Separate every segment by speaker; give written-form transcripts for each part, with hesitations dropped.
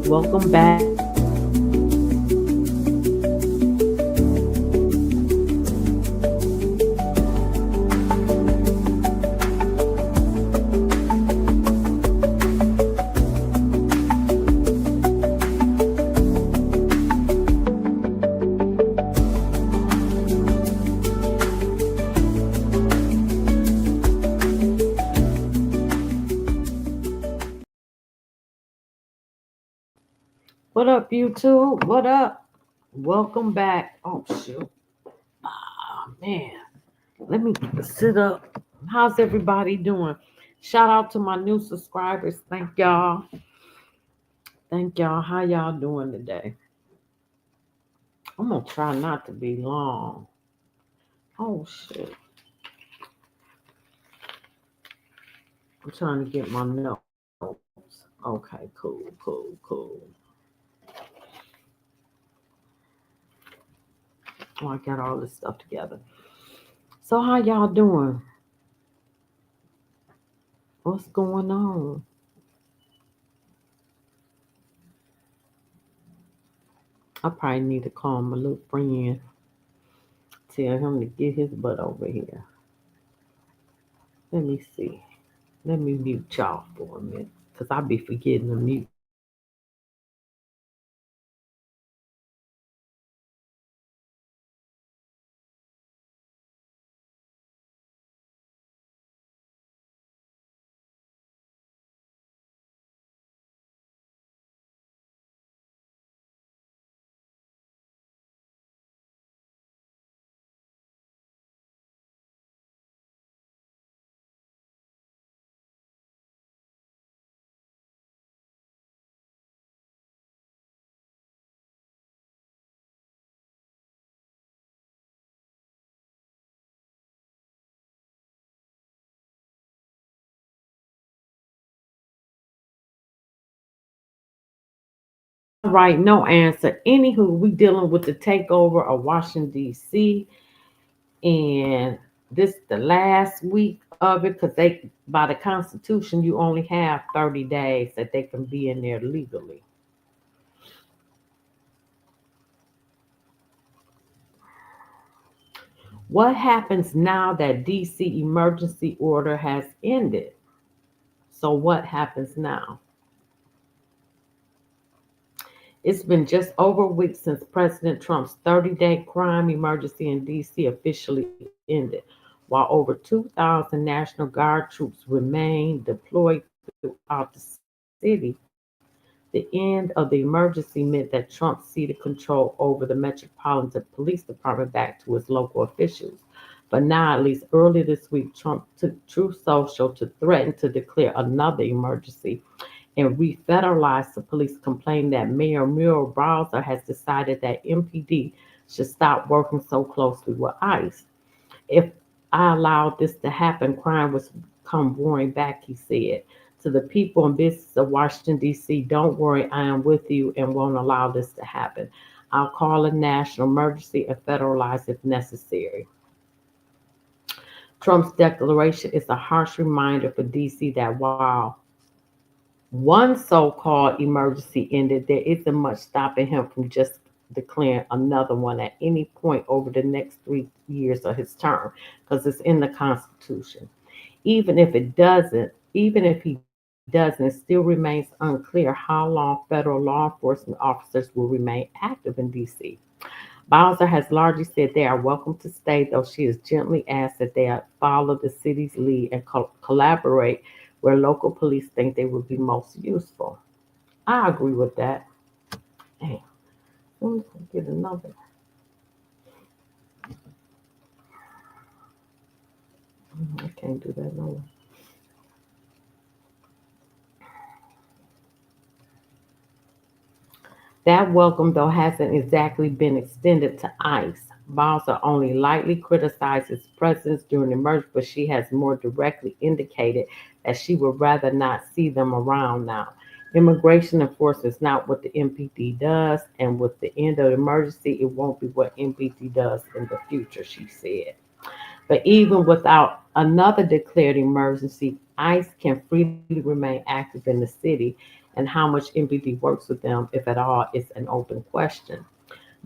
Speaker 1: Welcome back. What up, YouTube? What up? Welcome back. Oh, shoot. Oh, man. Let me sit up. How's everybody doing? Shout out to my new subscribers. Thank y'all. Thank y'all. How y'all doing today? I'm going to try not to be long. Oh, shit. I'm trying to get my notes. Okay, cool. Oh, I got all this stuff together. So, how y'all doing? What's going on? I probably need to call my little friend, tell him to get his butt over here. Let me see. Let me mute y'all for a minute, because I be forgetting to mute. All right, no answer. Anywho, we dealing with the takeover of Washington, D.C. And this the last week of it, because they, by the Constitution, you only have 30 days that they can be in there legally. What happens now that DC emergency order has ended? So what happens now? It's been just over a week since President Trump's 30-day crime emergency in DC officially ended, while over 2,000 National Guard troops remain deployed throughout the city. The end of the emergency meant that Trump ceded control over the Metropolitan Police Department back to its local officials. But now, at least early this week, Trump took Truth Social to threaten to declare another emergency and refederalize the police, complaining that Mayor Muriel Bowser has decided that MPD should stop working so closely with ICE. If I allowed this to happen, crime would come roaring back, he said. To the people and business of Washington, D.C., don't worry, I am with you and won't allow this to happen. I'll call a national emergency and federalize if necessary. Trump's declaration is a harsh reminder for D.C. that while one so-called emergency ended, there isn't much stopping him from just declaring another one at any point over the next 3 years of his term, because it's in the Constitution. Even if he doesn't, it still remains unclear how long federal law enforcement officers will remain active in DC. Bowser has largely said they are welcome to stay, though she has gently asked that they follow the city's lead and collaborate where local police think they would be most useful. I agree with that. Hey, let me get another. I can't do that no more. That welcome, though, hasn't exactly been extended to ICE. Bowser only lightly criticized its presence during the merge, but she has more directly indicated that she would rather not see them around now. Immigration enforcement is not what the MPD does, and with the end of the emergency, it won't be what MPD does in the future, she said. But even without another declared emergency, ICE can freely remain active in the city, and how much MPD works with them, if at all, is an open question.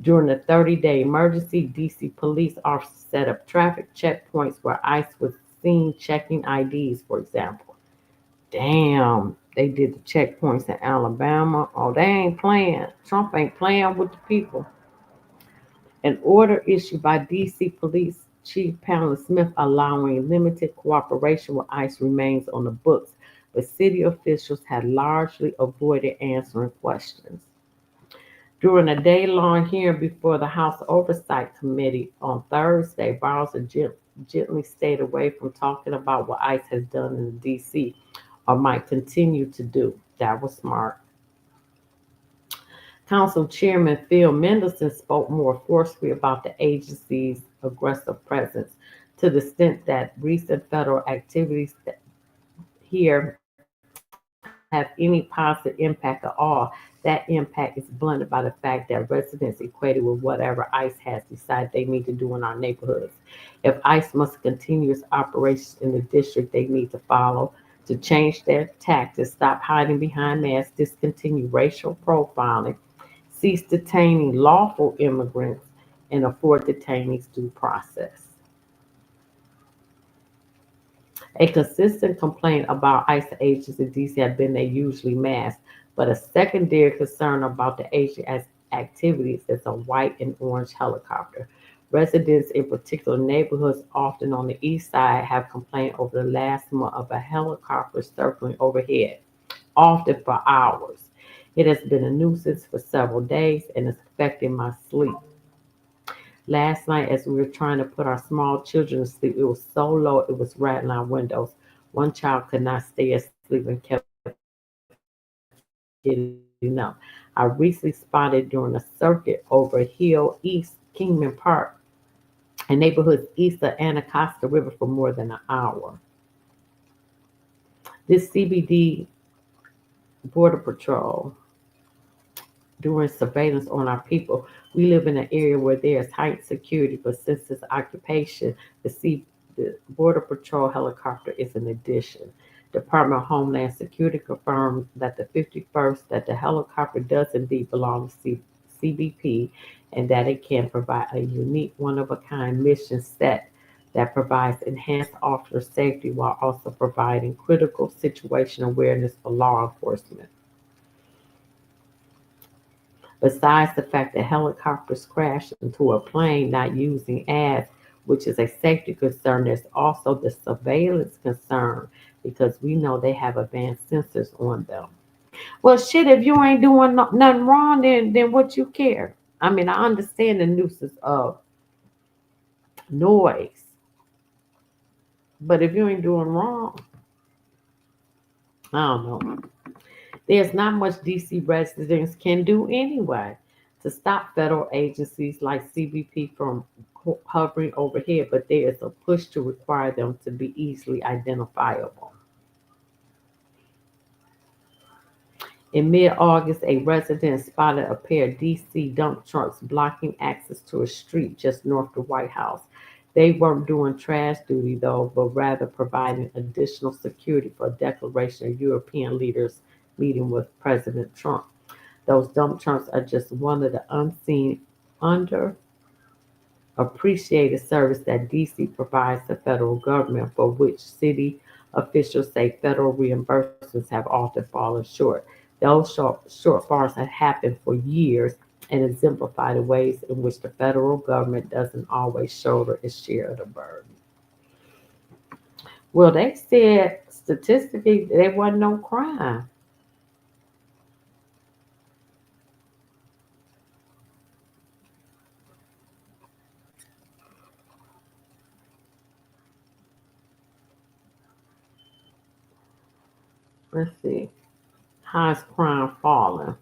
Speaker 1: During the 30-day emergency, DC police officers set up traffic checkpoints where ICE was seen checking IDs, for example. Damn, they did the checkpoints in Alabama. Oh, they ain't playing. Trump ain't playing with the people. An order issued by DC Police Chief Pamela Smith allowing limited cooperation with ICE remains on the books, but city officials had largely avoided answering questions. During a day-long hearing before the House Oversight Committee on Thursday, Bowser gently stayed away from talking about what ICE has done in D.C. or might continue to do. That was smart. Council Chairman Phil Mendelssohn spoke more forcefully about the agency's aggressive presence to the extent that recent federal activities here have any positive impact at all. That impact is blunted by the fact that residents equate it with whatever ICE has decided they need to do in our neighborhoods. If ICE must continue its operations in the district, they need to follow to change their tactics, stop hiding behind masks, discontinue racial profiling, cease detaining lawful immigrants, and afford detainees due process. A consistent complaint about ICE agents in DC have been they usually masked, but a secondary concern about the agent activities is a white and orange helicopter. Residents in particular neighborhoods, often on the east side, have complained over the last month of a helicopter circling overhead, often for hours. It has been a nuisance for several days and is affecting my sleep. Last night, as we were trying to put our small children to sleep, it was so low it was rattling our windows. One child could not stay asleep and kept getting up. I recently spotted during a circuit over Hill East Kingman Park and neighborhoods east of Anacostia River for more than an hour. This CBD Border Patrol doing surveillance on our people. We live in an area where there is heightened security, but since this occupation, the Border Patrol helicopter is an addition. Department of Homeland Security confirmed that the 51st that the helicopter does indeed belong to CBP and that it can provide a unique, one-of-a-kind mission set that provides enhanced officer safety while also providing critical situation awareness for law enforcement. Besides the fact that helicopters crash into a plane not using ads, which is a safety concern, there's also the surveillance concern because we know they have advanced sensors on them. Well, shit, if you ain't doing nothing wrong, then what you care? I mean, I understand the nuisance of noise, but if you ain't doing wrong, I don't know. There's not much DC residents can do anyway to stop federal agencies like CBP from hovering overhead, but there is a push to require them to be easily identifiable. In mid-August, a resident spotted a pair of DC dump trucks blocking access to a street just north of the White House. They weren't doing trash duty though, but rather providing additional security for a declaration of European leaders meeting with President Trump. Those dump trucks are just one of the unseen, underappreciated service that DC provides the federal government, for which city officials say federal reimbursements have often fallen short. Those shortfalls have happened for years and exemplify the ways in which the federal government doesn't always shoulder its share of the burden. Well, they said statistically there wasn't no crime. Let's see. How is crime falling?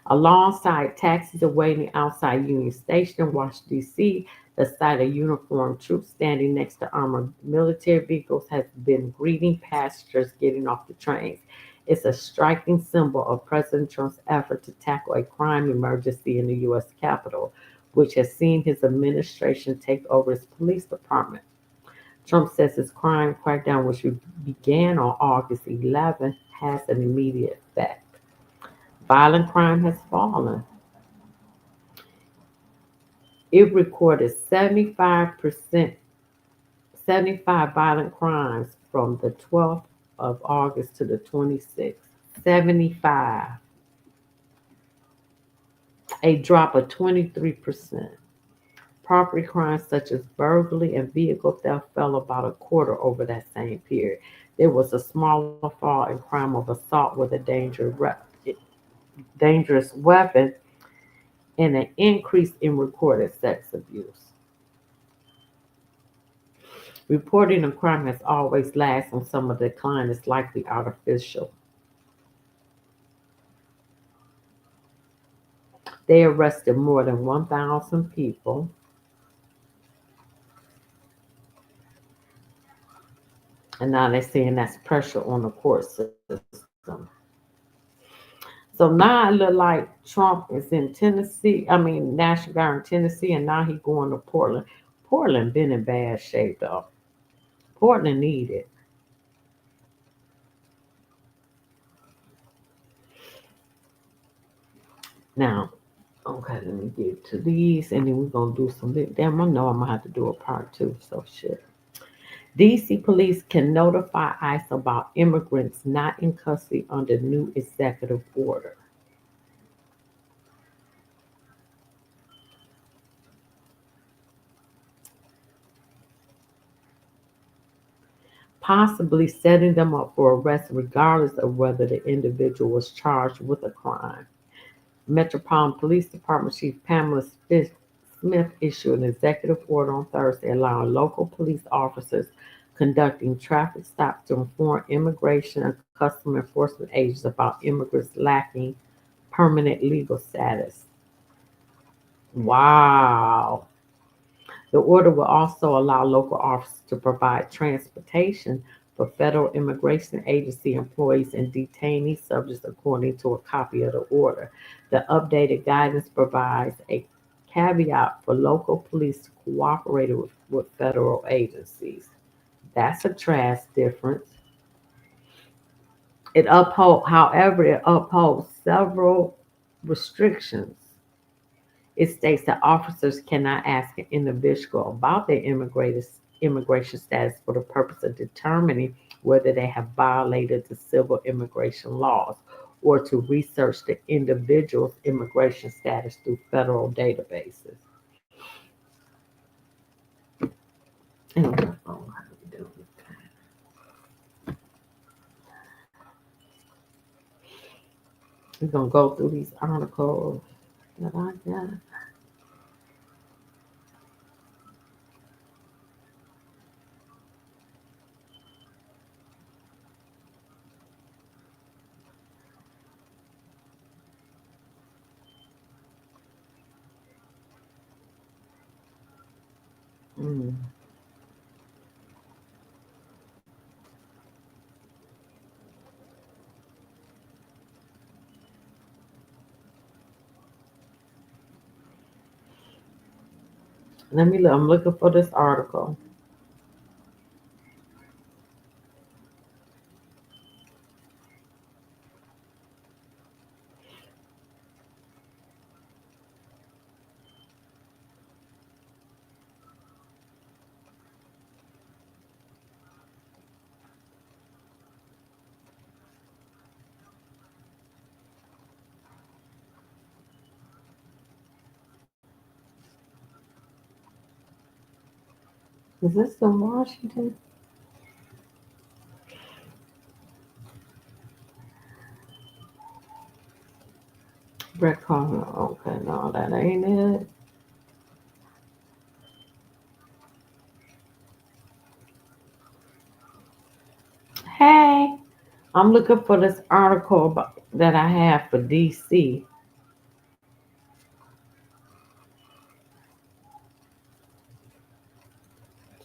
Speaker 1: Alongside taxis awaiting outside Union Station in Washington, D.C., the sight of uniformed troops standing next to armored military vehicles has been greeting passengers getting off the trains. It's a striking symbol of President Trump's effort to tackle a crime emergency in the U.S. Capitol, which has seen his administration take over its police department. Trump says his crime crackdown, which began on August 11th, has an immediate effect. Violent crime has fallen. It recorded 75%, 75 violent crimes from the 12th of August to the 26th. 75, a drop of 23%. Property crimes such as burglary and vehicle theft fell about a quarter over that same period. There was a smaller fall in crime of assault with a dangerous weapon and an increase in recorded sex abuse. Reporting of crime has always lagged, and some of the decline is likely artificial. They arrested more than 1,000 people, and now they're saying that's pressure on the court system. So now it look like Trump is in Tennessee. I mean, National Guard in Tennessee, and now he going to Portland. Portland been in bad shape though. Portland needed. Now, okay, let me get to these, and then we're gonna do some. Damn, I know I'm gonna have to do a part two. So shit. DC police can notify ICE about immigrants not in custody under new executive order. Possibly setting them up for arrest regardless of whether the individual was charged with a crime. Metropolitan Police Department Chief Pamela Smith issued an executive order on Thursday allowing local police officers conducting traffic stops to inform immigration and customs enforcement agents about immigrants lacking permanent legal status. Wow. The order will also allow local officers to provide transportation for federal immigration agency employees and detainees subjects according to a copy of the order. The updated guidance provides a caveat for local police to cooperate with federal agencies. That's a trash difference. However, it upholds several restrictions. It states that officers cannot ask an individual about their immigration status for the purpose of determining whether they have violated the civil immigration laws or to research the individual's immigration status through federal databases. We're going to go through these articles that I got. Mm. Let me look. I'm looking for this article. Is this in Washington? Brett Kavanaugh. Okay, no, that ain't it. Hey, I'm looking for this article that I have for DC.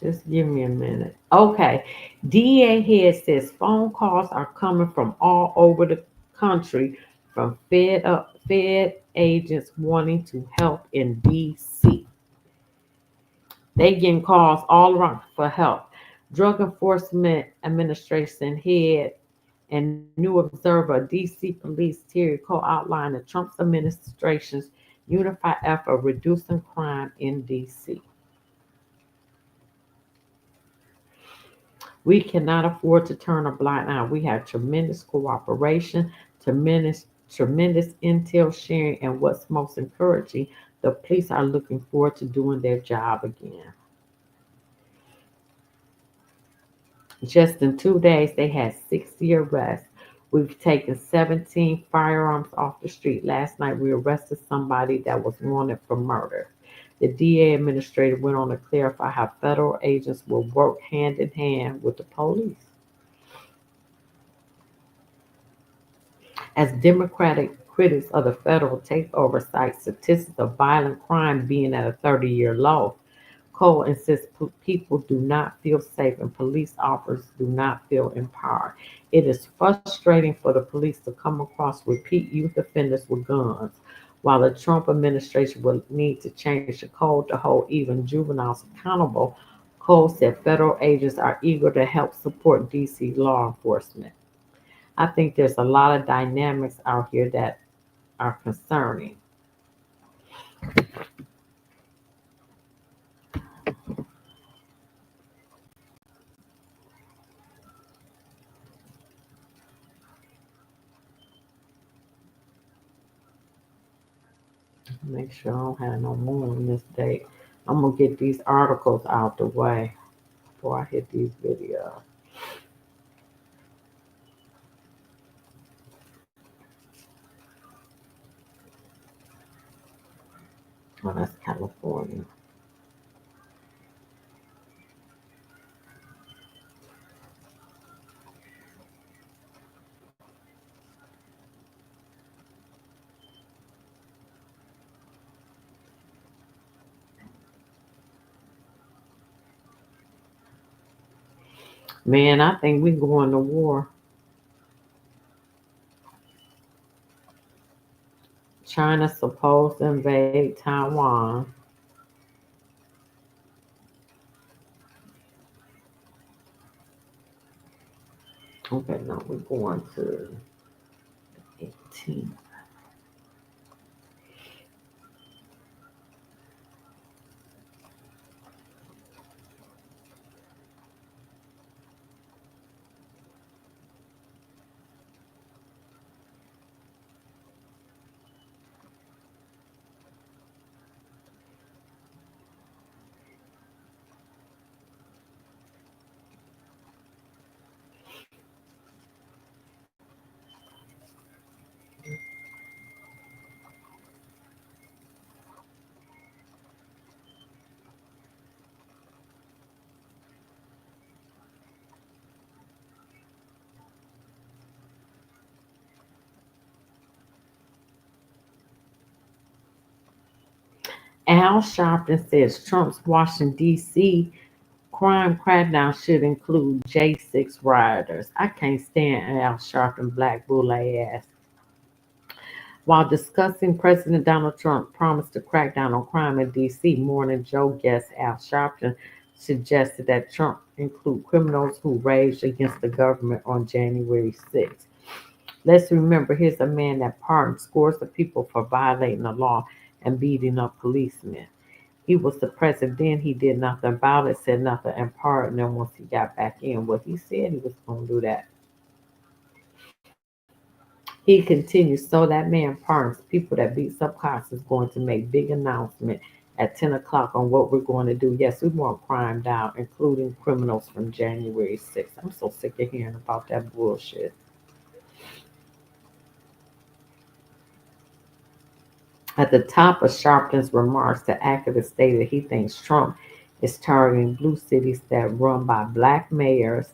Speaker 1: Just give me a minute. Okay. DEA head says phone calls are coming from all over the country from Fed agents wanting to help in DC. They getting calls all around for help. Drug Enforcement Administration head and new observer DC Police Terry Cole outlined that Trump's administration's unified effort reducing crime in DC. We cannot afford to turn a blind eye. We have tremendous cooperation, tremendous intel sharing, and what's most encouraging, the police are looking forward to doing their job again. Just in 2 days, they had 60 arrests. We've taken 17 firearms off the street. Last night, we arrested somebody that was wanted for murder. The DA administrator went on to clarify how federal agents will work hand in hand with the police. As Democratic critics of the federal takeover cite statistics of violent crime being at a 30-year low, Cole insists people do not feel safe and police officers do not feel empowered. It is frustrating for the police to come across repeat youth offenders with guns. While the Trump administration will need to change the code to hold even juveniles accountable, Cole said federal agents are eager to help support DC law enforcement. I think there's a lot of dynamics out here that are concerning. Make sure I don't have no more on this date. I'm gonna get these articles out the way before I hit these videos. Oh, that's California. Man, I think we going to war. China supposed to invade Taiwan. Okay, no, we're going to 18. Al Sharpton says Trump's Washington, D.C. crime crackdown should include J6 rioters. I can't stand Al Sharpton, black bull ass. While discussing President Donald Trump's promise to crack down on crime in D.C., Morning Joe guest Al Sharpton suggested that Trump include criminals who raged against the government on January 6th. Let's remember, here's a man that pardoned scores of people for violating the law and beating up policemen. He was the president then. He did nothing about it, said nothing, and pardoned them once he got back in. Well, he said he was going to do that. He continues, so that man pardons people that beats up cops is going to make big announcement at 10 o'clock on what we're going to do. Yes, we want crime down, including criminals from January 6th. I'm so sick of hearing about that bullshit. At the top of Sharpton's remarks, the activist stated he thinks Trump is targeting blue cities that run by black mayors.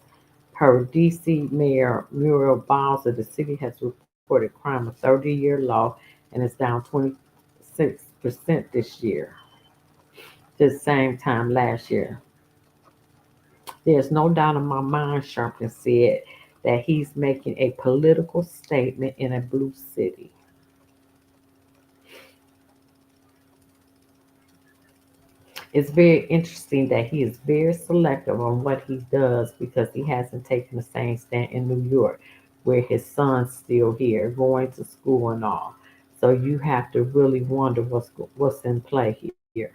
Speaker 1: Per DC Mayor Muriel Bowser, the city has reported crime a 30-year low and is down 26% this year, the same time last year. There's no doubt in my mind, Sharpton said, that he's making a political statement in a blue city. It's very interesting that he is very selective on what he does because he hasn't taken the same stand in New York, where his son's still here, going to school and all. So you have to really wonder what's in play here.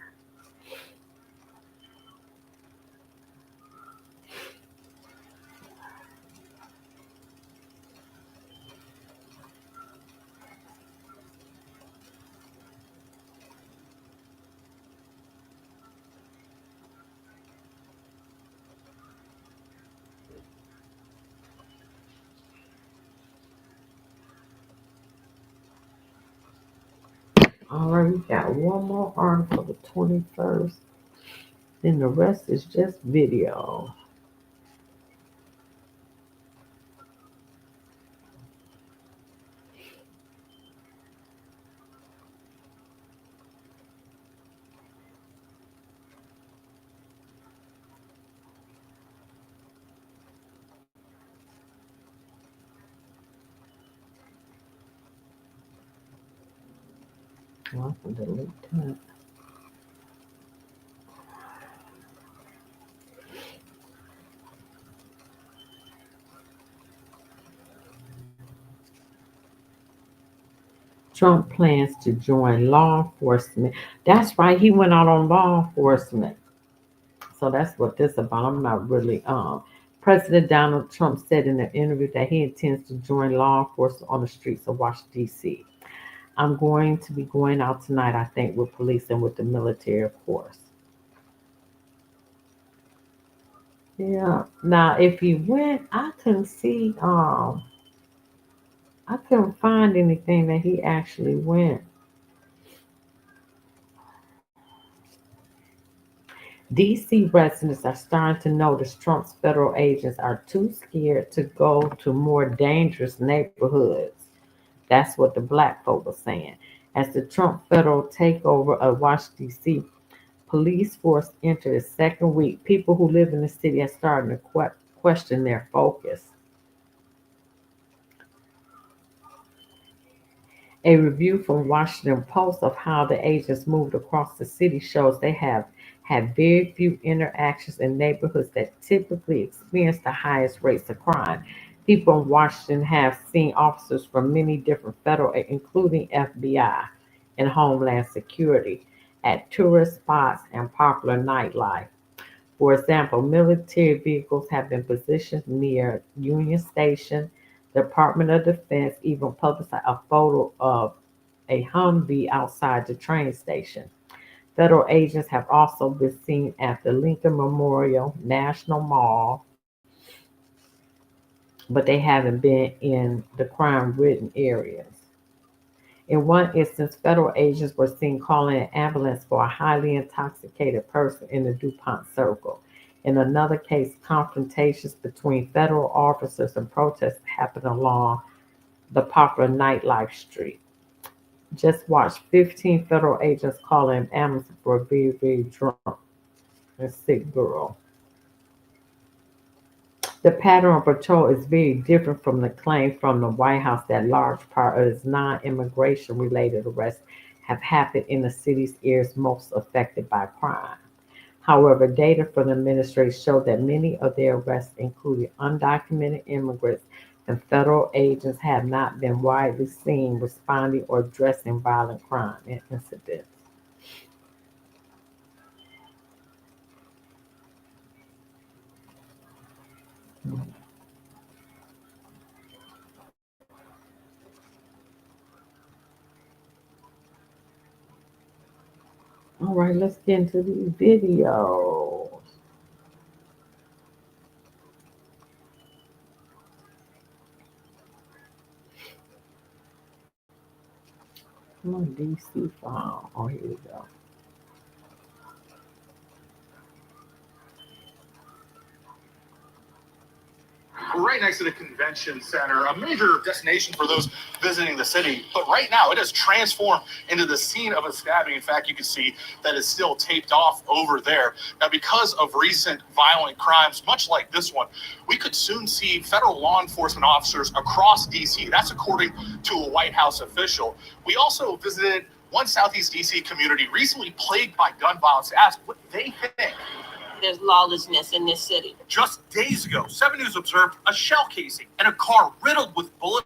Speaker 1: All right, we got one more article, the 21st. Then the rest is just video. Well, I can delete that. Trump plans to join law enforcement. That's right, he went out on law enforcement. So that's what this about. I'm not really President Donald Trump said in an interview that he intends to join law enforcement on the streets of Washington, D.C. I'm going to be going out tonight, I think, with police and with the military, of course. Yeah. Now if he went, I couldn't find anything that he actually went. DC residents are starting to notice Trump's federal agents are too scared to go to more dangerous neighborhoods. That's what the black folk are saying. As the Trump federal takeover of Washington, D.C., police force entered its second week, people who live in the city are starting to question their focus. A review from Washington Post of how the agents moved across the city shows they have had very few interactions in neighborhoods that typically experience the highest rates of crime. People in Washington have seen officers from many different federal, including FBI and Homeland Security, at tourist spots and popular nightlife. For example, military vehicles have been positioned near Union Station. The Department of Defense even publicized a photo of a Humvee outside the train station. Federal agents have also been seen at the Lincoln Memorial National Mall, but they haven't been in the crime-ridden areas. In one instance, federal agents were seen calling an ambulance for a highly intoxicated person in the DuPont Circle. In another case, confrontations between federal officers and protesters happened along the popular nightlife street. Just watch 15 federal agents calling an ambulance for a very, very drunk and sick girl. The pattern of patrol is very different from the claim from the White House that large part of its non-immigration related arrests have happened in the city's areas most affected by crime. However, data from the administration show that many of their arrests included undocumented immigrants, and federal agents have not been widely seen responding or addressing violent crime incidents. All right, let's get into these videos. Come on, DC file. Oh, here we go.
Speaker 2: Right next to the convention center, a major destination for those visiting the city. But right now, it has transformed into the scene of a stabbing. In fact, you can see that it's still taped off over there. Now, because of recent violent crimes, much like this one, we could soon see federal law enforcement officers across D.C. That's according to a White House official. We also visited One Southeast DC community recently plagued by gun violence asked what they think.
Speaker 3: There's lawlessness in this city.
Speaker 2: Just days ago, 7 News observed a shell casing and a car riddled with bullet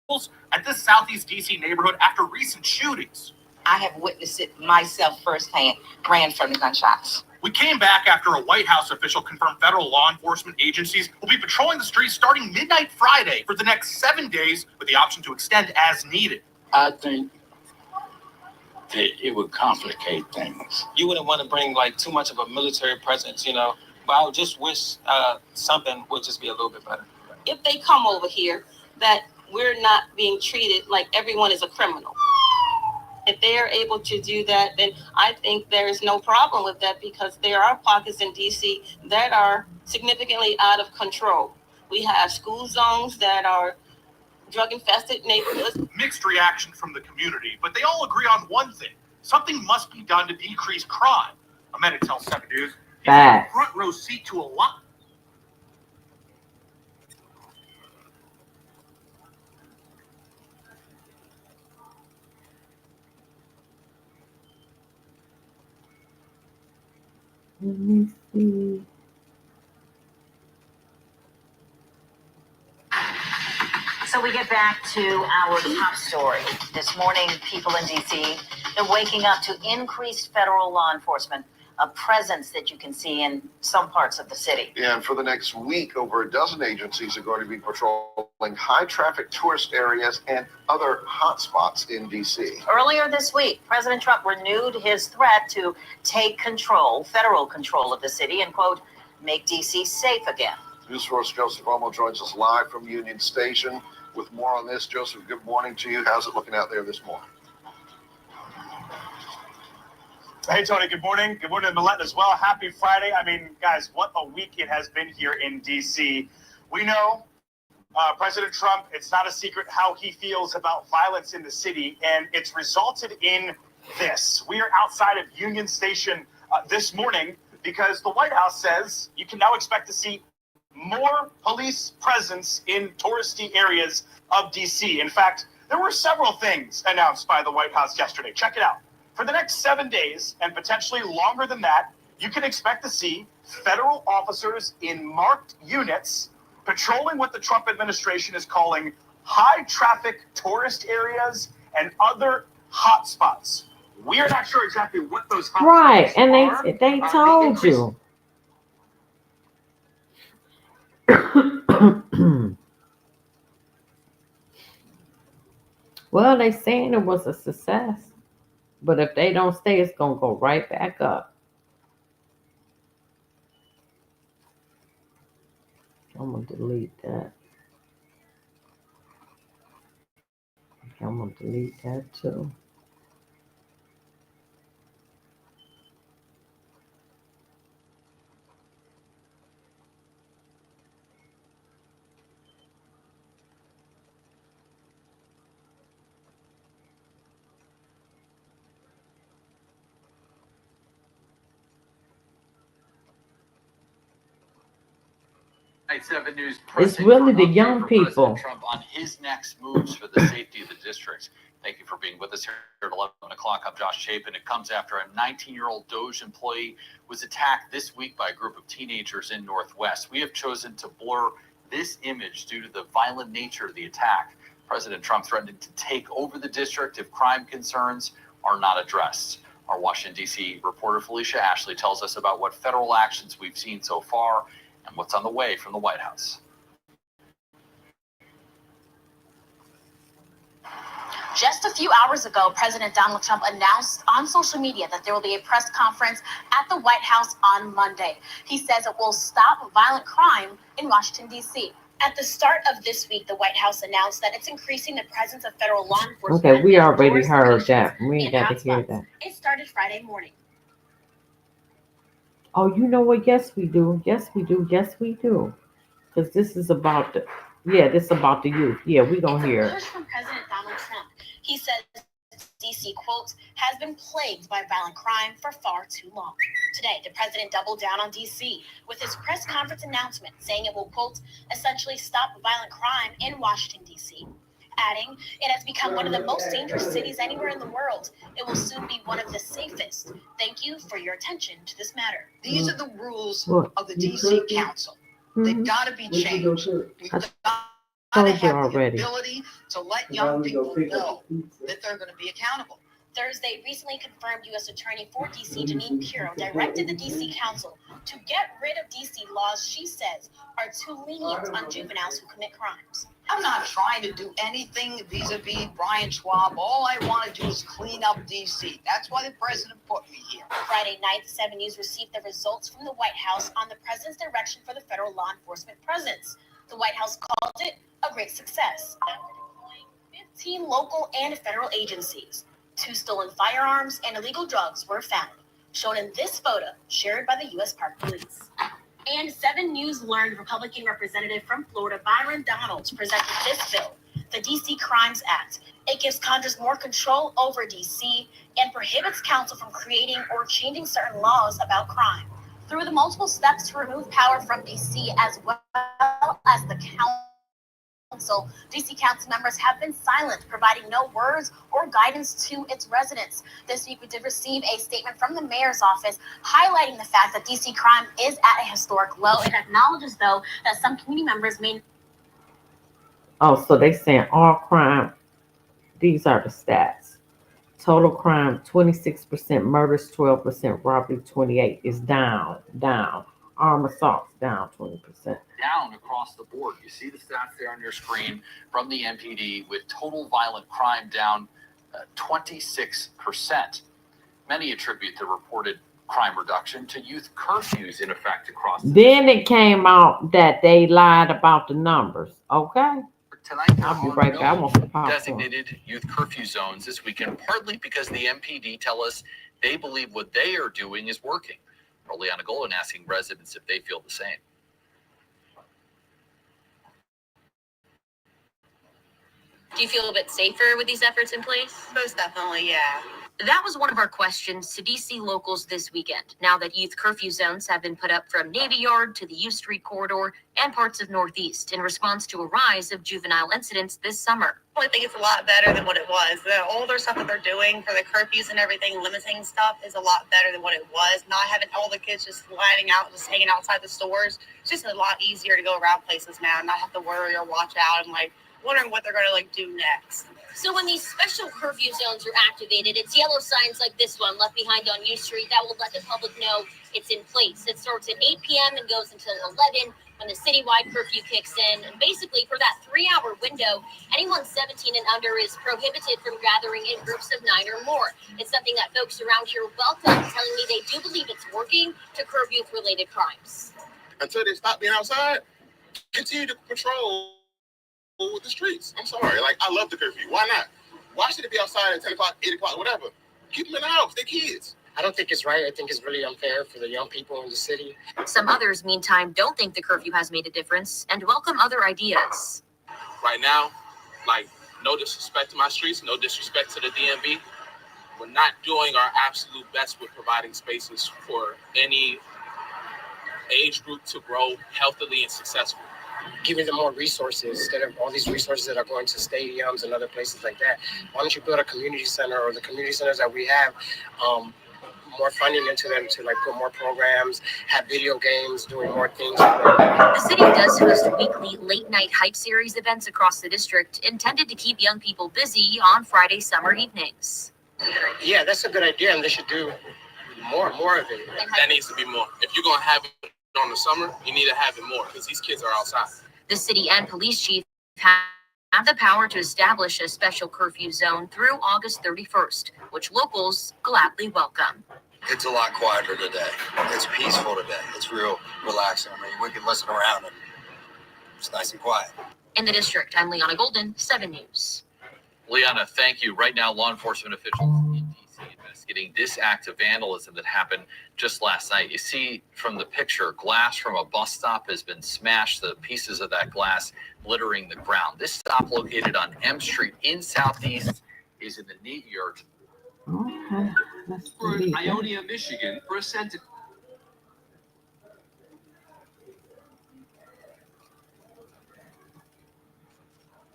Speaker 2: holes at this Southeast DC neighborhood after recent shootings.
Speaker 3: I have witnessed it myself firsthand, ran from the gunshots.
Speaker 2: We came back after a White House official confirmed federal law enforcement agencies will be patrolling the streets starting midnight Friday for the next 7 days with the option to extend as needed.
Speaker 4: I think that it would complicate things.
Speaker 5: You wouldn't want to bring like too much of a military presence, you know, but I would just wish something would just be a little bit better.
Speaker 3: If they come over here, that we're not being treated like everyone is a criminal. If they are able to do that, then I think there is no problem with that, because there are pockets in DC that are significantly out of control. We have school zones that are drug-infested neighborhoods.
Speaker 2: Mixed reaction from the community, but they all agree on one thing. Something must be done to decrease crime. A medic tells 7 News he's got a front row seat to a lot.
Speaker 1: Let me see.
Speaker 6: So we get back to our top story. This morning, people in D.C., they're waking up to increased federal law enforcement, a presence that you can see in some parts of the city.
Speaker 7: Yeah, and for the next week, over a dozen agencies are going to be patrolling high-traffic tourist areas and other hotspots in D.C.
Speaker 6: Earlier this week, President Trump renewed his threat to take federal control of the city and, quote, make D.C. safe again.
Speaker 7: News Force Joseph Omo joins us live from Union Station with more on this. Joseph, good morning to you. How's it looking out there this morning?
Speaker 8: Hey, Tony, good morning. Good morning to Millette as well. Happy Friday. I mean, guys, what a week it has been here in D.C. We know President Trump, it's not a secret how he feels about violence in the city, and it's resulted in this. We are outside of Union Station this morning because the White House says you can now expect to see more police presence in touristy areas of D.C. In fact, there were several things announced by the White House yesterday. Check it out. For the next 7 days, and potentially longer than that, you can expect to see federal officers in marked units patrolling what the Trump administration is calling high-traffic tourist areas and other hotspots. We are not sure exactly what those hotspots
Speaker 1: Right, and
Speaker 8: are.
Speaker 1: they told you. Well, they saying it was a success, but if they don't stay, it's gonna go right back up. I'm gonna delete that. I'm gonna delete that too.
Speaker 4: Night 7 News.
Speaker 1: It's really the young people.
Speaker 4: Trump on his next moves for the safety of the district. Thank you for being with us here at 11 o'clock. I'm Josh Chapin. It comes after a 19-year-old DOJ employee was attacked this week by a group of teenagers in Northwest. We have chosen to blur this image due to the violent nature of the attack. President Trump threatened to take over the district if crime concerns are not addressed. Our Washington, D.C. reporter Felicia Ashley tells us about what federal actions we've seen so far and what's on the way from the White House.
Speaker 9: Just a few hours ago, President Donald Trump announced on social media that there will be a press conference at the White House on Monday. He says it will stop violent crime in Washington, D.C. At the start of this week, the White House announced that it's increasing the presence of federal law enforcement.
Speaker 1: Okay, we already heard that. We ain't got to hear that.
Speaker 9: It started Friday morning.
Speaker 1: Oh, you know what? Yes, we do. Yes, we do. Yes, we do. Because this is about the, this is about the youth. Yeah, we gonna hear it.
Speaker 9: Push from President Donald Trump. He says D.C., quote, has been plagued by violent crime for far too long. Today, the president doubled down on D.C. with his press conference announcement saying it will, quote, essentially stop violent crime in Washington, D.C. adding, "It has become one of the most dangerous cities anywhere in the world. It will soon be one of the safest. Thank you for your attention to this matter."
Speaker 10: These are the rules
Speaker 1: What?
Speaker 10: of the DC Council. They've
Speaker 1: Mhm.
Speaker 10: got to be changed. We've
Speaker 1: I
Speaker 10: got to
Speaker 1: told you
Speaker 10: have the
Speaker 1: already.
Speaker 10: ability to let young people know that they're going to be accountable.
Speaker 9: Thursday, recently confirmed U.S. Attorney for D.C. Janine Pirro directed the D.C. Council to get rid of D.C. laws she says are too lenient on juveniles who commit crimes.
Speaker 10: I'm not trying to do anything vis-a-vis Brian Schwab. All I want to do is clean up DC. That's why the president put me here.
Speaker 9: Friday night, 7 News received the results from the White House on the president's direction for the federal law enforcement presence. The White House called it a great success. 15 local and federal agencies. 2 stolen firearms and illegal drugs were found, shown in this photo shared by the U.S. Park Police. And 7 News learned Republican representative from Florida, Byron Donalds, presented this bill, the D.C. Crimes Act. It gives Congress more control over D.C. and prohibits council from creating or changing certain laws about crime. Through the multiple steps to remove power from D.C. as well as the council, D.C. council members have been silent, providing no words or guidance to its residents. This week, we did receive a statement from the mayor's office highlighting the fact that D.C. crime is at a historic low. It acknowledges, though, that some community members may.
Speaker 1: Oh, so they saying all crime. These are the stats. Total crime, 26%, murders 12%, robbery 28% is down. Armed assaults down 20%.
Speaker 4: Down across the board. You see the stats there on your screen from the MPD with total violent crime down 26%. Many attribute the reported crime reduction to youth curfews in effect across the
Speaker 1: Then it came out that they lied about the numbers. Okay?
Speaker 4: Tonight,
Speaker 1: I'll be right back. I want some popcorn.
Speaker 4: designated youth curfew zones this weekend, partly because the MPD tell us they believe what they are doing is working. Leanna Golden asking residents if they feel the same.
Speaker 11: Do you feel a bit safer with these efforts in place?
Speaker 10: Most definitely, yeah.
Speaker 11: That was one of our questions to DC locals this weekend, now that youth curfew zones have been put up from Navy Yard to the U Street corridor and parts of Northeast in response to a rise of juvenile incidents this summer.
Speaker 12: I think it's a lot better than what it was. The older stuff that they're doing for the curfews and everything, limiting stuff, is a lot better than what it was. Not having all the kids just lining out, just hanging outside the stores. It's just a lot easier to go around places now and not have to worry or watch out and wondering what they're going to do next.
Speaker 11: So when these special curfew zones are activated, it's yellow signs like this one left behind on U Street that will let the public know it's in place. It starts at 8 p.m. and goes until 11 when the citywide curfew kicks in. And basically for that 3-hour window, anyone 17 and under is prohibited from gathering in groups of 9 or more. It's something that folks around here welcome, telling me they do believe it's working to curb youth-related crimes.
Speaker 13: Until they stop being outside, continue to patrol with the streets. I'm sorry. I love the curfew. Why not? Why should it be outside at 10 o'clock, 8 o'clock, whatever? Keep them in the house. They're kids.
Speaker 14: I don't think it's right. I think it's really unfair for the young people in the city.
Speaker 11: Some others, meantime, don't think the curfew has made a difference and welcome other ideas.
Speaker 13: Right now, no disrespect to my streets, no disrespect to the DMV. We're not doing our absolute best with providing spaces for any age group to grow healthily and successfully.
Speaker 14: Giving them more resources instead of all these resources that are going to stadiums and other places like that. Why don't you build a community center or the community centers that we have, more funding into them to put more programs, have video games, doing more things.
Speaker 11: The city does host weekly late night hype series events across the district intended to keep young people busy on Friday summer evenings.
Speaker 14: Yeah, that's a good idea, and they should do more of it.
Speaker 13: That needs to be more. If you're going to have it on the summer, you need to have it more because these kids are outside.
Speaker 11: The city and police chief have the power to establish a special curfew zone through August 31st, which locals gladly welcome.
Speaker 15: It's a lot quieter today. It's peaceful today. It's real relaxing. We can listen around and it's nice and quiet.
Speaker 11: In the district, I'm Liana Golden, 7 News.
Speaker 4: Liana, thank you. Right now, law enforcement officials in D.C. investigating this act of vandalism that happened just last night. You see from the picture, glass from a bus stop has been smashed, the pieces of that glass littering the ground. This stop, located on M Street in Southeast, is in the Navy Yard.
Speaker 1: Okay.
Speaker 16: For Ionia, Michigan, for a sentence.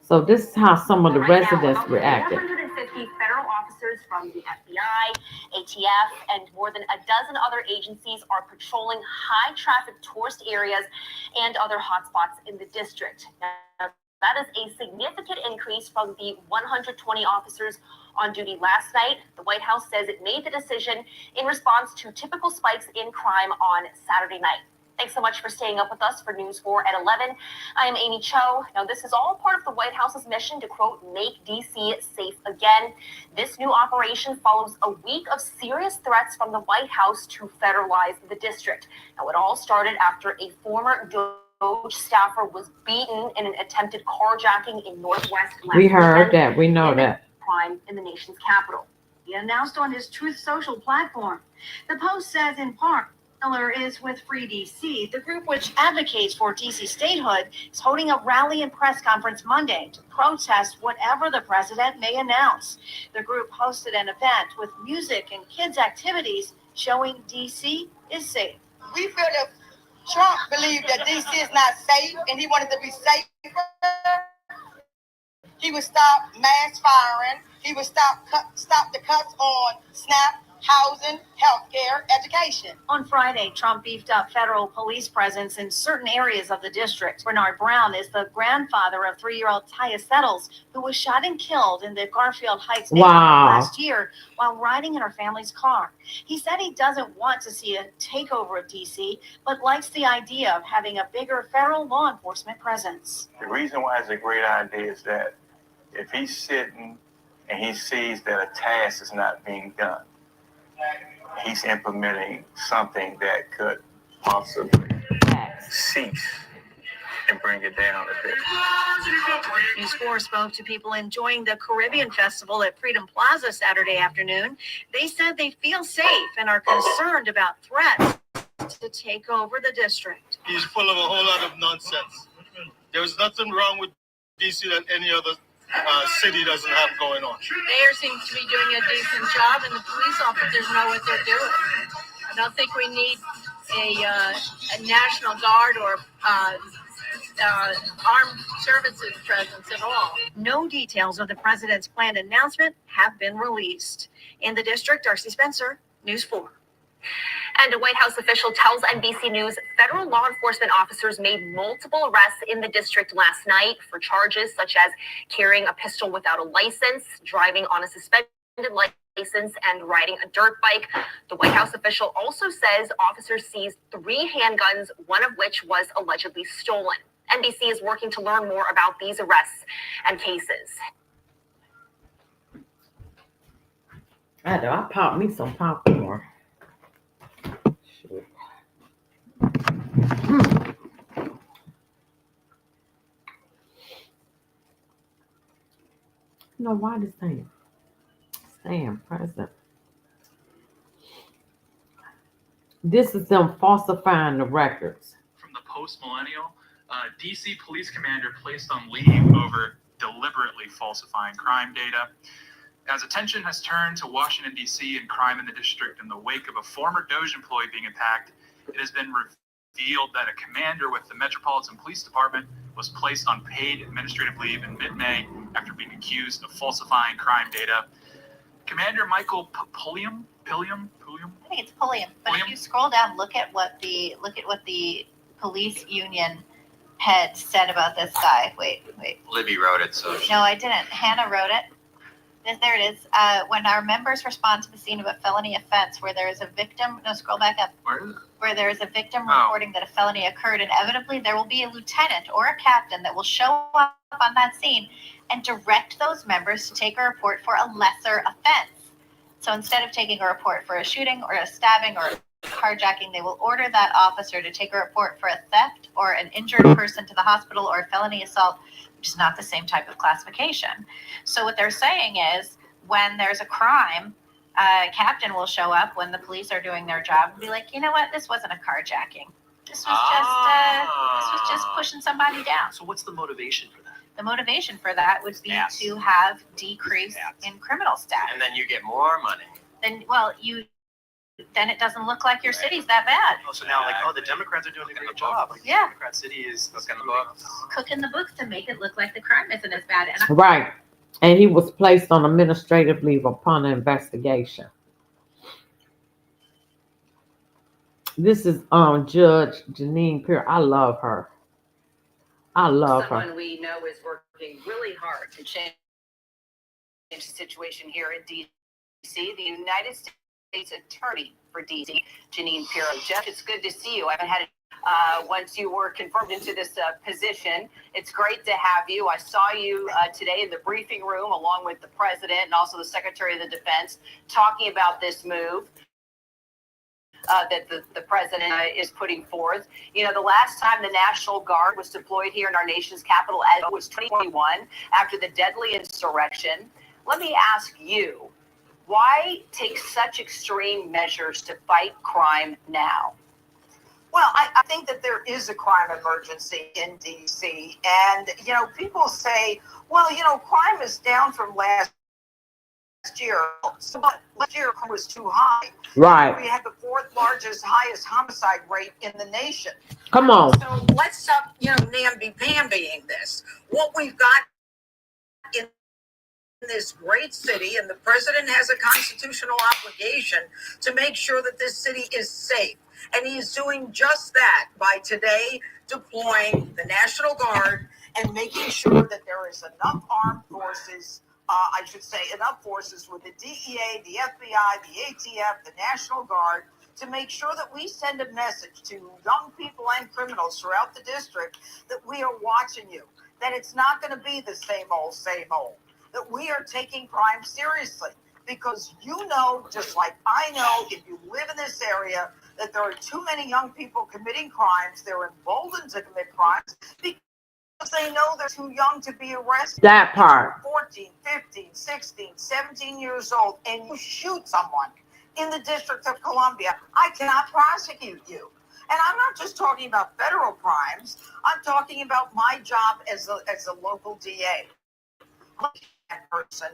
Speaker 1: So this is how some of the
Speaker 6: Right now,
Speaker 1: residents
Speaker 6: about
Speaker 1: reacted.
Speaker 6: 450 federal officers from the FBI, ATF, and more than a dozen other agencies are patrolling high traffic tourist areas and other hotspots in the district. Now, that is a significant increase from the 120 officers on duty last night. The White House says it made the decision in response to typical spikes in crime on Saturday night. Thanks so much for staying up with us for News 4 at 11. I am Amy Cho. Now, this is all part of the White House's mission to, quote, make D.C. safe again. This new operation follows a week of serious threats from the White House to federalize the district. Now, it all started after a former DOJ staffer was beaten in an attempted carjacking in Northwest last
Speaker 1: We heard
Speaker 6: weekend.
Speaker 1: that. We know that.
Speaker 6: Crime in the nation's capital. He announced on his Truth Social platform. The Post says in part, Miller is with Free DC. The group which advocates for DC statehood is holding a rally and press conference Monday to protest whatever the president may announce. The group hosted an event with music and kids activities showing DC is safe.
Speaker 17: We feel that Trump believed that DC is not safe and he wanted to be safer. He would stop mass firing. He would stop the cuts on SNAP, housing, healthcare, education.
Speaker 6: On Friday, Trump beefed up federal police presence in certain areas of the district. Bernard Brown is the grandfather of 3-year-old Taya Settles, who was shot and killed in the Garfield Heights neighborhood last year while riding in her family's car. He said he doesn't want to see a takeover of D.C., but likes the idea of having a bigger federal law enforcement presence.
Speaker 18: The reason why it's a great idea is that if he's sitting and he sees that a task is not being done, he's implementing something that could possibly cease and bring it down a bit.
Speaker 6: News 4 spoke to people enjoying the Caribbean Festival at Freedom Plaza Saturday afternoon. They said they feel safe and are concerned about threats to take over the district.
Speaker 19: He's full of a whole lot of nonsense. There's nothing wrong with DC that any other city doesn't have going on.
Speaker 20: Mayor seems to be doing a decent job, and the police officers know what they're doing. I don't think we need a National Guard or armed services presence at all.
Speaker 6: No details of the president's planned announcement have been released. In the district, Darcy Spencer, News 4.
Speaker 21: And a White House official tells NBC News federal law enforcement officers made multiple arrests in the district last night for charges such as carrying a pistol without a license, driving on a suspended license, and riding a dirt bike. The White House official also says officers seized 3 handguns, one of which was allegedly stolen. NBC is working to learn more about these arrests and cases.
Speaker 1: I popped me some popcorn. No, why this thing staying present? This is them falsifying the records.
Speaker 22: From the Post-Millennial, DC police commander placed on leave over deliberately falsifying crime data. As attention has turned to Washington, D.C. and crime in the district in the wake of a former DOJ employee being attacked, it has been revealed that a commander with the Metropolitan Police Department was placed on paid administrative leave in mid-May after being accused of falsifying crime data. Commander Michael Pulliam?
Speaker 23: I think it's Pulliam. But if you scroll down, look at what the police union had said about this guy. Wait.
Speaker 15: Libby wrote it, so
Speaker 23: No, I didn't. Hannah wrote it. There it is. When our members respond to the scene of a felony offense where there is a victim, scroll back up.
Speaker 22: Where is it?
Speaker 23: Where there is a victim reporting that a felony occurred, inevitably there will be a lieutenant or a captain that will show up on that scene and direct those members to take a report for a lesser offense. So instead of taking a report for a shooting or a stabbing or a carjacking, they will order that officer to take a report for a theft or an injured person to the hospital or a felony assault, which is not the same type of classification. So what they're saying is when there's a crime, a captain will show up when the police are doing their job and be like, you know what, this wasn't a carjacking. This was just pushing somebody down.
Speaker 4: So what's the motivation for that?
Speaker 23: The motivation for that would be to have decrease in criminal stats.
Speaker 15: And then you get more money.
Speaker 23: Then, well, you then it doesn't look like your city's that bad.
Speaker 8: Oh, so now like, oh, the Democrats are doing a great job. Like,
Speaker 23: Yeah.
Speaker 8: Democrat city is
Speaker 23: Cooking the books to make it look like the crime isn't as bad. And
Speaker 1: Right. And he was placed on administrative leave upon an investigation. This is Judge Janine Pierre. I love her. I love her.
Speaker 2: Someone we know is working really hard to change the situation here in D.C. The United States Attorney for D.C., Janine Pirro. Jeff, it's good to see you. I haven't had it once you were confirmed into this position. It's great to have you. I saw you today in the briefing room along with the president and also the Secretary of the Defense talking about this move that the president is putting forth. You know, the last time the National Guard was deployed here in our nation's capital was 2021 after the deadly insurrection. Let me ask you, why take such extreme measures to fight crime now?
Speaker 3: Well, I think that there is a crime emergency in D.C. And, you know, people say, well, you know, crime is down from last year. So last year crime was too high.
Speaker 1: Right.
Speaker 3: We had the fourth largest, highest homicide rate in the nation.
Speaker 1: Come on.
Speaker 3: So let's stop, you know, namby-pambying this. What we've got in this great city, and the president has a constitutional obligation to make sure that this city is safe. And he is doing just that by today deploying the National Guard and making sure that there is enough armed forces, enough forces with the DEA, the FBI, the ATF, the National Guard, to make sure that we send a message to young people and criminals throughout the district that we are watching you, that it's not going to be the same old, that we are taking crime seriously. Because you know, just like I know, if you live in this area, that there are too many young people committing crimes. They're emboldened to commit crimes because they know they're too young to be arrested.
Speaker 1: That part.
Speaker 3: 14, 15, 16, 17 years old, and you shoot someone in the District of Columbia, I cannot prosecute you. And I'm not just talking about federal crimes. I'm talking about my job as a local DA. Person,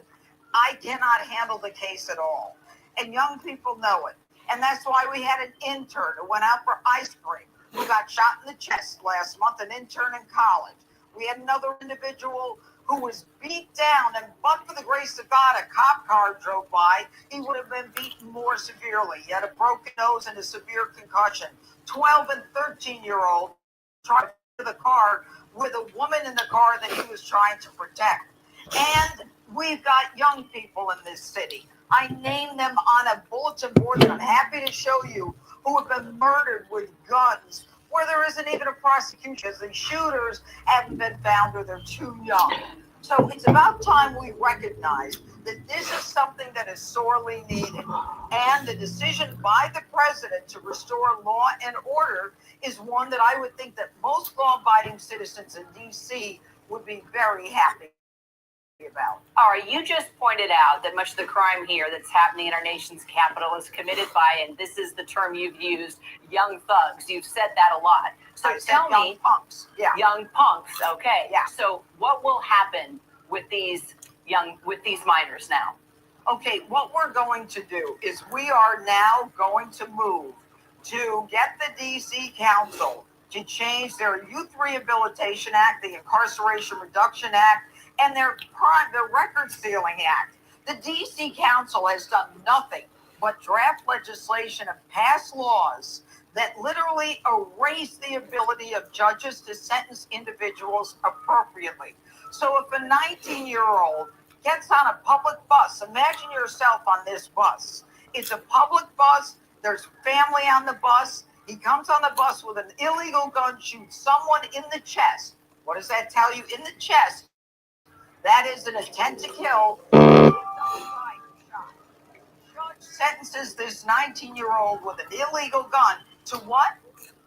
Speaker 3: I cannot handle the case at all. And young people know it. And that's why we had an intern who went out for ice cream, who got shot in the chest last month, an intern in college. We had another individual who was beat down, and but for the grace of God, a cop car drove by, he would have been beaten more severely. He had a broken nose and a severe concussion. 12 and 13-year-old tried to the car with a woman in the car that he was trying to protect. And we've got young people in this city. I name them on a bulletin board that I'm happy to show you, who have been murdered with guns where there isn't even a prosecution because the shooters haven't been found or they're too young. So it's about time we recognize that this is something that is sorely needed. And the decision by the president to restore law and order is one that I would think that most law-abiding citizens in D.C. would be very happy about.
Speaker 2: All right, you just pointed out that much of the crime here that's happening in our nation's capital is committed by, and this is the term you've used, young thugs. You've said that a lot. So tell me,
Speaker 3: young punks. Yeah.
Speaker 2: Young punks. Okay.
Speaker 3: Yeah.
Speaker 2: So what will happen with these minors now?
Speaker 3: Okay, what we're going to do is we are now going to move to get the DC Council to change their Youth Rehabilitation Act, the Incarceration Reduction Act, and their record sealing act. The DC Council has done nothing but draft legislation and pass laws that literally erase the ability of judges to sentence individuals appropriately. So if a 19-year-old gets on a public bus, imagine yourself on this bus. It's a public bus, there's family on the bus, he comes on the bus with an illegal gun, shoots someone in the chest. What does that tell you? In the chest. That is an intent to kill. Judge sentences this 19-year-old with an illegal gun to what?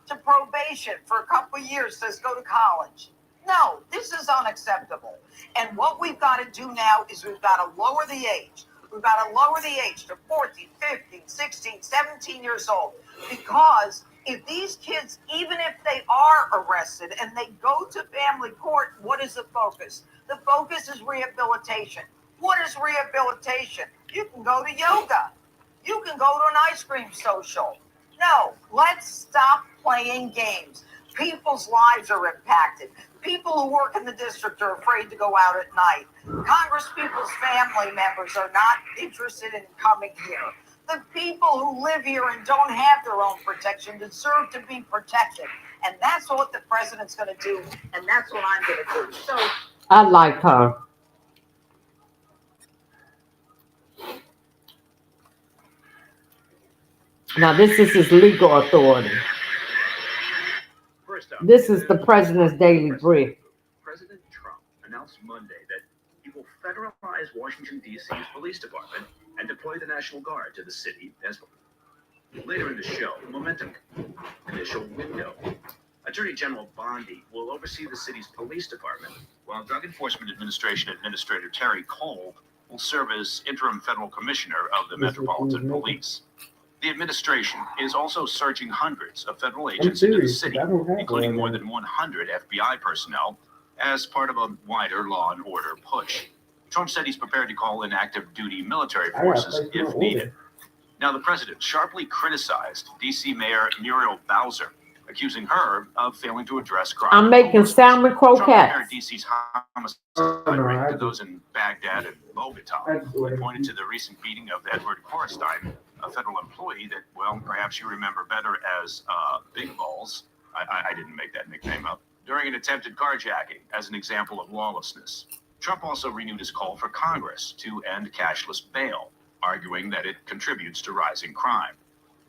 Speaker 3: To probation for a couple of years, says go to college. No, this is unacceptable. And what we've got to do now is we've got to lower the age. We've got to lower the age to 14, 15, 16, 17 years old. Because if these kids, even if they are arrested and they go to family court, what is the focus? The focus is rehabilitation. What is rehabilitation? You can go to yoga. You can go to an ice cream social. No, let's stop playing games. People's lives are impacted. People who work in the district are afraid to go out at night. Congress people's family members are not interested in coming here. The people who live here and don't have their own protection deserve to be protected. And that's what the president's going to do. And that's what I'm going to do. So
Speaker 1: I like her. Now, this is his legal authority. This is the president's daily brief.
Speaker 5: President Trump announced Monday that he will federalize Washington, D.C.'s police department and deploy the National Guard to the city as later in the show. Momentum initial window. Attorney General Bondi will oversee the city's police department, while Drug Enforcement Administration Administrator Terry Cole will serve as interim federal commissioner of the Metropolitan Police. The administration is also surging hundreds of federal agents into the city, including more than 100 FBI personnel, as part of a wider law and order push. Trump said he's prepared to call in active duty military forces if needed. Now, the president sharply criticized D.C. Mayor Muriel Bowser, accusing her of failing to address crime.
Speaker 1: I'm making salmon
Speaker 5: Trump
Speaker 1: croquettes.
Speaker 5: compared D.C.'s homicide rate to those in Baghdad and Bogota, and pointed to the recent beating of Edward Korstein, a federal employee that, well, perhaps you remember better as Big Balls. I didn't make that nickname up. During an attempted carjacking as an example of lawlessness. Trump also renewed his call for Congress to end cashless bail, arguing that it contributes to rising crime.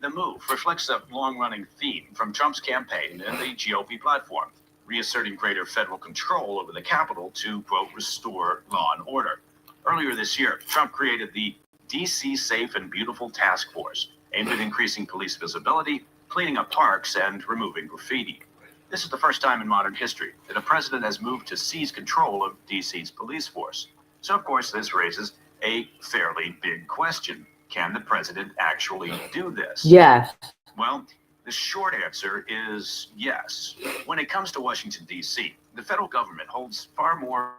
Speaker 5: The move reflects a long-running theme from Trump's campaign and the GOP platform, reasserting greater federal control over the Capitol to, quote, restore law and order. Earlier this year, Trump created the D.C. Safe and Beautiful Task Force, aimed at increasing police visibility, cleaning up parks, and removing graffiti. This is the first time in modern history that a president has moved to seize control of D.C.'s police force. So, of course, this raises a fairly big question. Can the president actually do this?
Speaker 1: Yes.
Speaker 5: Well, the short answer is yes. When it comes to Washington, D.C., the federal government holds far more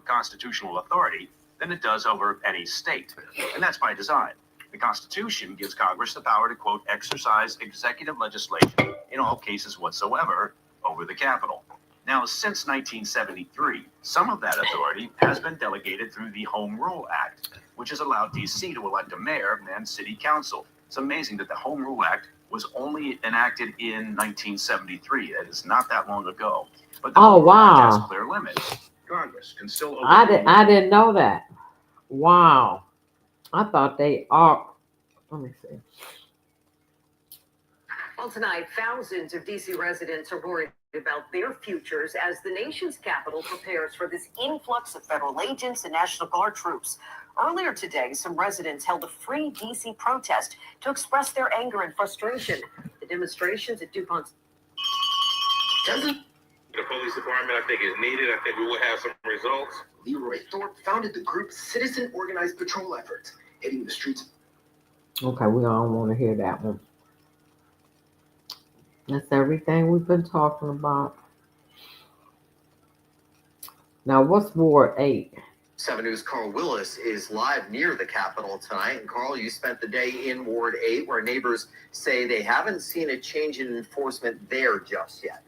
Speaker 5: constitutional authority than it does over any state. And that's by design. The Constitution gives Congress the power to, quote, exercise executive legislation in all cases whatsoever over the Capitol. Now, since 1973, some of that authority has been delegated through the Home Rule Act, which has allowed D.C. to elect a mayor and city council. It's amazing that the Home Rule Act was only enacted in 1973. It is not that long ago. But the Home Rule Act has clear limits. Congress can still overrule.
Speaker 1: I didn't know that. Wow. I thought they are. Let me see.
Speaker 7: Well, tonight, thousands of D.C. residents are worried about their futures as the nation's capital prepares for this influx of federal agents and National Guard troops. Earlier today, some residents held a free D.C. protest to express their anger and frustration. The demonstrations at DuPont's
Speaker 9: The police department, I think, is needed. I think we will have some results.
Speaker 24: Leroy Thorpe founded the group Citizen Organized Patrol Efforts, hitting the streets.
Speaker 1: Okay, we don't want to hear that one. That's everything we've been talking about. Now, what's Ward 8?
Speaker 25: 7 News' Carl Willis is live near the Capitol tonight. And Carl, you spent the day in Ward 8, where neighbors say they haven't seen a change in enforcement there just yet.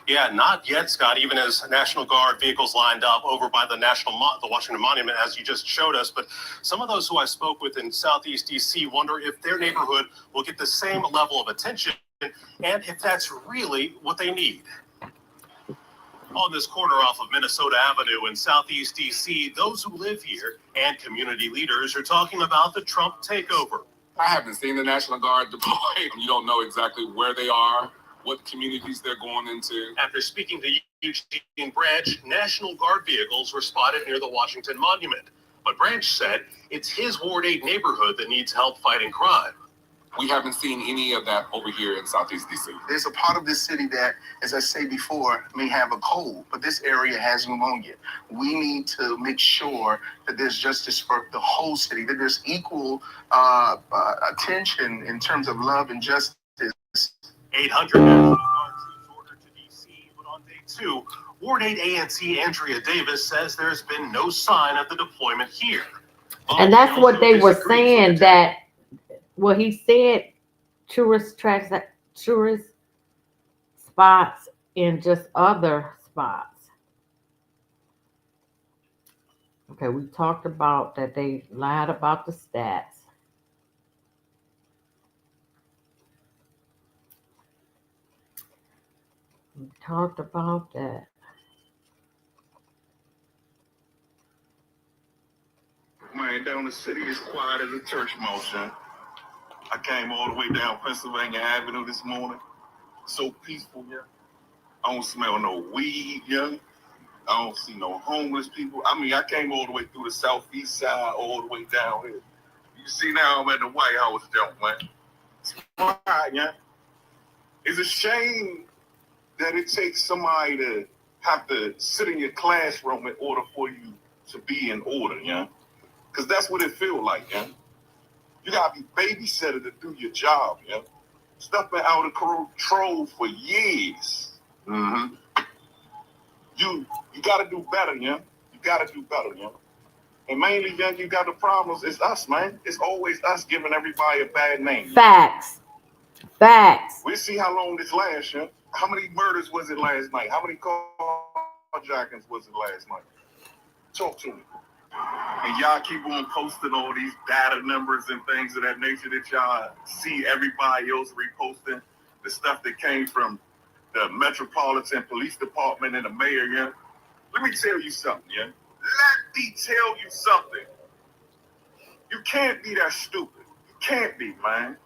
Speaker 26: Yeah, not yet, Scott, even as National Guard vehicles lined up over by the the Washington Monument, as you just showed us. But some of those who I spoke with in Southeast D.C. wonder if their neighborhood will get the same level of attention and if that's really what they need. On this corner off of Minnesota Avenue in Southeast D.C., those who live here and community leaders are talking about the Trump takeover.
Speaker 27: I haven't seen the National Guard deployed. You don't know exactly where they are, what communities they're going into.
Speaker 26: After speaking to Eugene Branch, National Guard vehicles were spotted near the Washington Monument. But Branch said it's his Ward 8 neighborhood that needs help fighting crime.
Speaker 27: We haven't seen any of that over here in Southeast DC.
Speaker 28: There's a part of this city that, as I said before, may have a cold, but this area has pneumonia. We need to make sure that there's justice for the whole city, that there's equal attention in terms of love and justice.
Speaker 26: 800 National Guard troops ordered to D.C., but on day 2, Ward 8 ANC Andrea Davis says there's been no sign of the deployment here.
Speaker 1: And that's what they were saying, that, well, he said tourist spots and just other spots. Okay, we talked about that they lied about the stats. We talked about that.
Speaker 5: Man, down the city is quiet as a church mouse, man. I came all the way down Pennsylvania Avenue this morning. So peaceful, yeah. I don't smell no weed, yeah. I don't see no homeless people. I mean, I came all the way through the southeast side, all the way down here. You see now I'm at the White House, don't man. It's quiet, yeah. It's a shame that it takes somebody to have to sit in your classroom in order for you to be in order, yeah. Because that's what it feels like, yeah. You got to be babysitter to do your job, yeah. Stuff been out of control for years. Mm-hmm. You got to do better, yeah. You got to do better, yeah. And mainly, yeah, you got the problems. It's us, man. It's always us giving everybody a bad name.
Speaker 1: Facts.
Speaker 5: We'll see how long this lasts, yeah. How many murders was it last night? How many carjackings was it last night? Talk to me. And y'all keep on posting all these data numbers and things of that nature that y'all see everybody else reposting, the stuff that came from the Metropolitan Police Department and the mayor, yeah? Let me tell you something, yeah? Let me tell you something. You can't be that stupid. You can't be, man.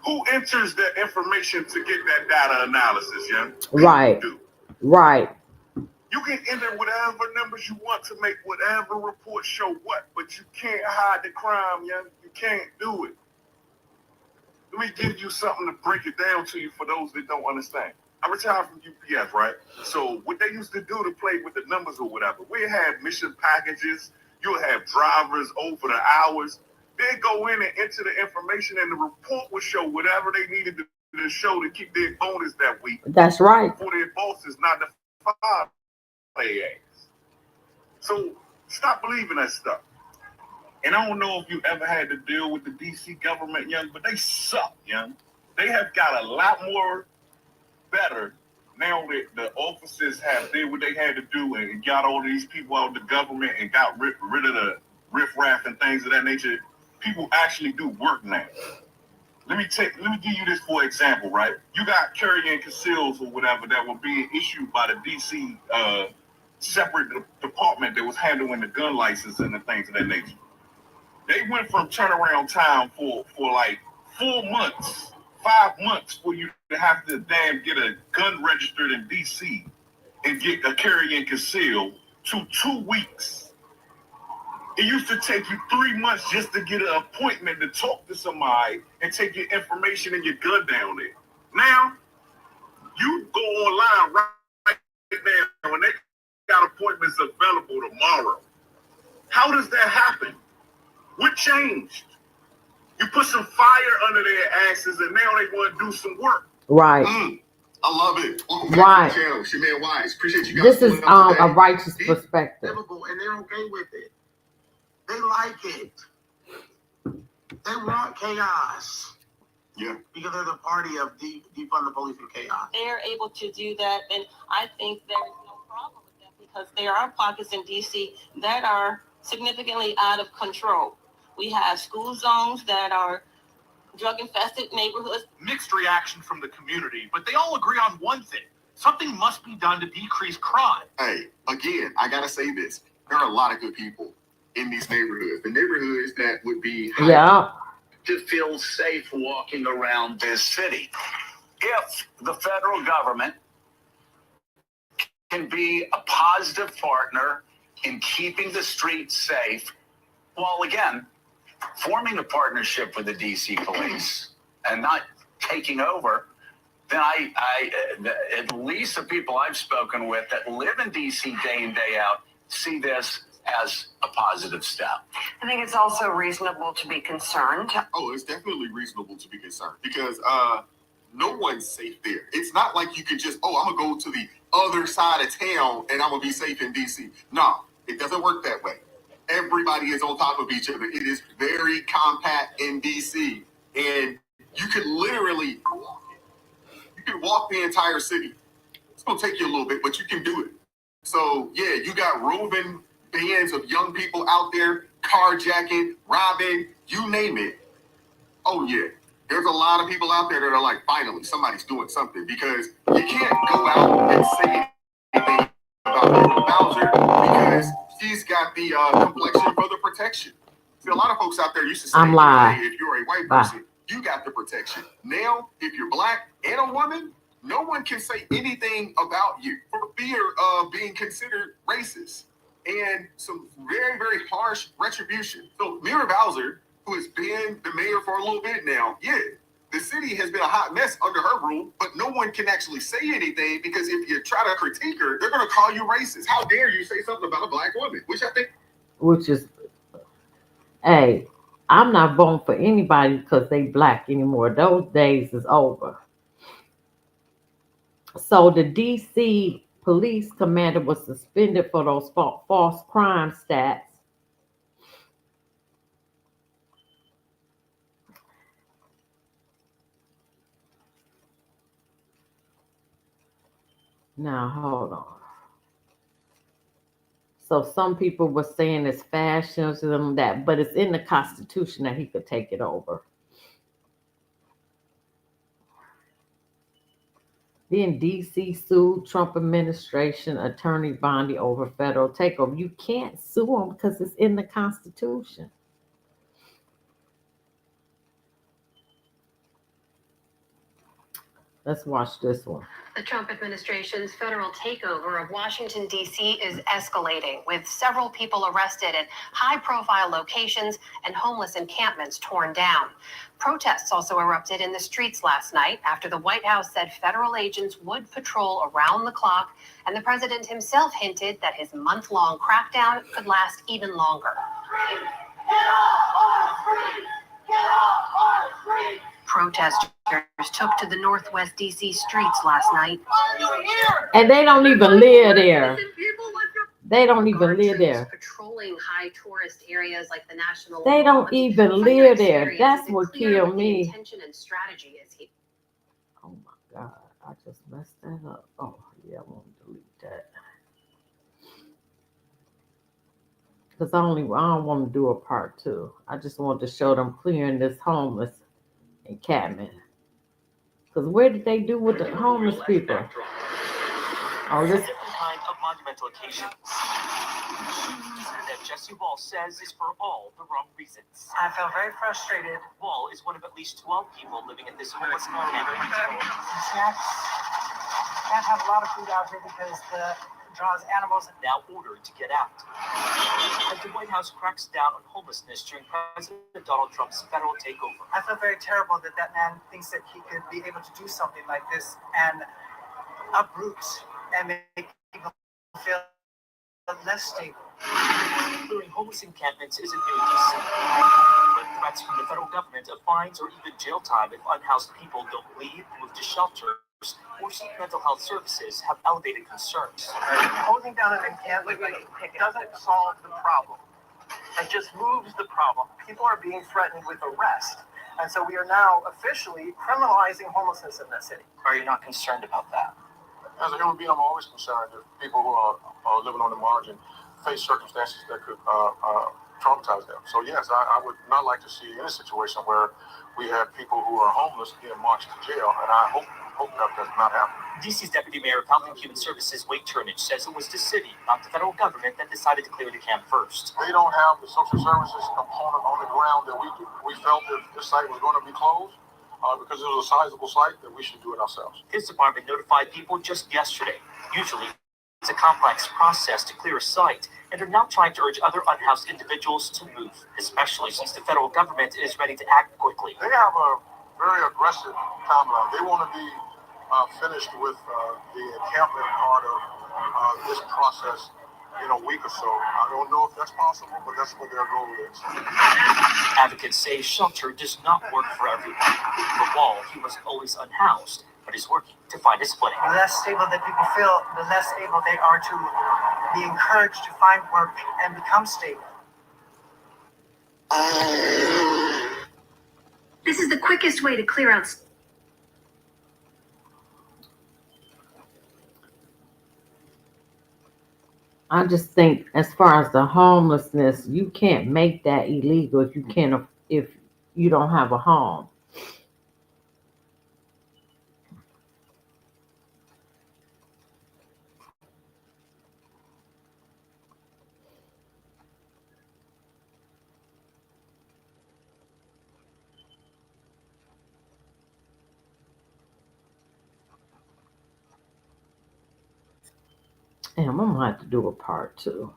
Speaker 5: Who enters that information to get that data analysis, yeah?
Speaker 1: Right. Right.
Speaker 5: You can enter whatever numbers you want to make whatever report show what, but you can't hide the crime, yeah? You can't do it. Let me give you something to break it down to you for those that don't understand. I retired from UPS, right? So what they used to do to play with the numbers or whatever, we had mission packages, you'll have drivers over the hours. They'd go in and enter the information and the report would show whatever they needed to show to keep their bonus that week.
Speaker 1: That's right.
Speaker 5: For their bosses not to fire their ass. So stop believing that stuff. And I don't know if you ever had to deal with the DC government, young, but they suck, young. They have got a lot more better now that the officers have did what they had to do and got all these people out of the government and got rid of the riffraff and things of that nature. People actually do work now. Let me give you this for example, right? You got carrying conceals or whatever that were being issued by the DC separate department that was handling the gun license and the things of that nature. They went from turnaround time for like 4 months, 5 months for you to have to damn get a gun registered in DC and get a carry and conceal to 2 weeks. It used to take you 3 months just to get an appointment to talk to somebody and take your information and your gun down there. Now, you go online right now and they got appointments available tomorrow. How does that happen? What changed? You put some fire under their asses and now they want to do some work.
Speaker 1: Right.
Speaker 5: I love it.
Speaker 1: Right.
Speaker 5: Shaman Wise. Appreciate you guys.
Speaker 1: This is a righteous perspective.
Speaker 28: And they're okay with it. They like it. They want chaos.
Speaker 5: Yeah.
Speaker 28: Because they're the party of defund the police and chaos.
Speaker 10: They are able to do that, and I think there is no problem with that because there are pockets in DC that are significantly out of control. We have school zones that are drug-infested neighborhoods.
Speaker 11: Mixed reaction from the community, but they all agree on one thing. Something must be done to decrease crime.
Speaker 12: Hey, again, I gotta say this. There are a lot of good people in these neighborhoods. The neighborhoods that would be
Speaker 13: to feel safe walking around this city. If the federal government can be a positive partner in keeping the streets safe, well, again, forming a partnership with the DC police and not taking over, then I at least the people I've spoken with that live in DC day in, day out, see this as a positive step.
Speaker 7: I think it's also reasonable to be concerned.
Speaker 12: Oh, it's definitely reasonable to be concerned because no one's safe there. It's not like you can just, I'm gonna go to the other side of town and I'm gonna be safe in DC. No, it doesn't work that way. everybody is on top of each other. It is very compact in DC, and you could literally walk the entire city. It's gonna take you a little bit, but you can do it. So yeah, you got roving bands of young people out there, carjacking, robbing, you name it. Oh yeah, there's a lot of people out there that are like, finally, somebody's doing something, because you can't go out and say anything about Muriel Bowser because she's got the complexion for the protection. See, a lot of folks out there used to say, hey, if you're a white person, you got the protection. Now, if you're black and a woman, no one can say anything about you for fear of being considered racist and some very, very harsh retribution. So Muriel Bowser, who has been the mayor for a little bit now, yeah, the city has been a hot mess under her rule, but no one can actually say anything because if you try to critique her, they're going to call you racist. How dare you say something about a black woman?
Speaker 1: Which is, hey, I'm not voting for anybody because they black anymore. Those days is over. So the DC police commander was suspended for those false crime stats. Now, hold on. So some people were saying it's fascism, that, but it's in the Constitution that he could take it over. Then DC sued Trump administration attorney Bondi over federal takeover. You can't sue him because it's in the Constitution. Let's watch this one.
Speaker 7: The Trump administration's federal takeover of Washington, D.C. is escalating, with several people arrested at high-profile locations and homeless encampments torn down. Protests also erupted in the streets last night after the White House said federal agents would patrol around the clock, and the president himself hinted that his month-long crackdown could last even longer. Get off our streets! Get off our streets! Protesters took to the Northwest DC streets last night.
Speaker 1: And they don't even live there. They don't even live there.
Speaker 7: Patrolling high tourist areas like the National.
Speaker 1: They don't even live there. That's what killed me.
Speaker 7: Intention and strategy is he.
Speaker 1: Oh my God, I just messed that up. Oh yeah, I want to delete that. Because I don't want to do a part 2. I just want to show them clearing this homeless encampment. Because where did they do with the homeless people? Oh, this
Speaker 6: kind of monumental occasion that Jesse Wall says is for all the wrong reasons.
Speaker 14: I feel very frustrated.
Speaker 6: Wall is one of at least 12 people living at this homeless encampment.
Speaker 14: Can't have a lot of food out here because the draws animals.
Speaker 6: Now ordered to get out. As the White House cracks down on homelessness during President Donald Trump's federal takeover.
Speaker 14: I feel very terrible that that man thinks that he could be able to do something like this and uproot and make people feel less stable.
Speaker 6: Clearing homeless encampments isn't new in DC. But threats from the federal government of fines or even jail time if unhoused people don't leave, move to shelters, or seek mental health services have elevated concerns.
Speaker 14: Closing down an encampment doesn't solve the problem. It just moves the problem. People are being threatened with arrest. And so we are now officially criminalizing homelessness in the city.
Speaker 6: Are you not concerned about that?
Speaker 28: As a human being, I'm always concerned that people who are living on the margin face circumstances that could traumatize them. So yes, I would not like to see any situation where we have people who are homeless being marched to jail, and I hope that does not happen.
Speaker 6: DC's Deputy Mayor of Health and Human Services, Wade Turnage, says it was the city, not the federal government, that decided to clear the camp first.
Speaker 28: They don't have the social services component on the ground that we do. We felt that the site was going to be closed because it was a sizable site, that we should do it ourselves.
Speaker 6: His department notified people just yesterday. Usually, it's a complex process to clear a site, and are now trying to urge other unhoused individuals to move, especially since the federal government is ready to act quickly.
Speaker 28: They have a very aggressive timeline. They want to be finished with the encampment part of this process in a week or so. I don't know if that's possible, but that's what their goal is.
Speaker 6: Advocates say shelter does not work for everyone. For Wall, he was always unhoused, but is working to find his footing.
Speaker 14: The less stable that people feel, the less able they are to be encouraged to find work and become stable.
Speaker 7: This is the quickest way to clear out.
Speaker 1: I just think, as far as the homelessness, you can't make that illegal if you don't have a home. Damn, I'm gonna have to do a part 2.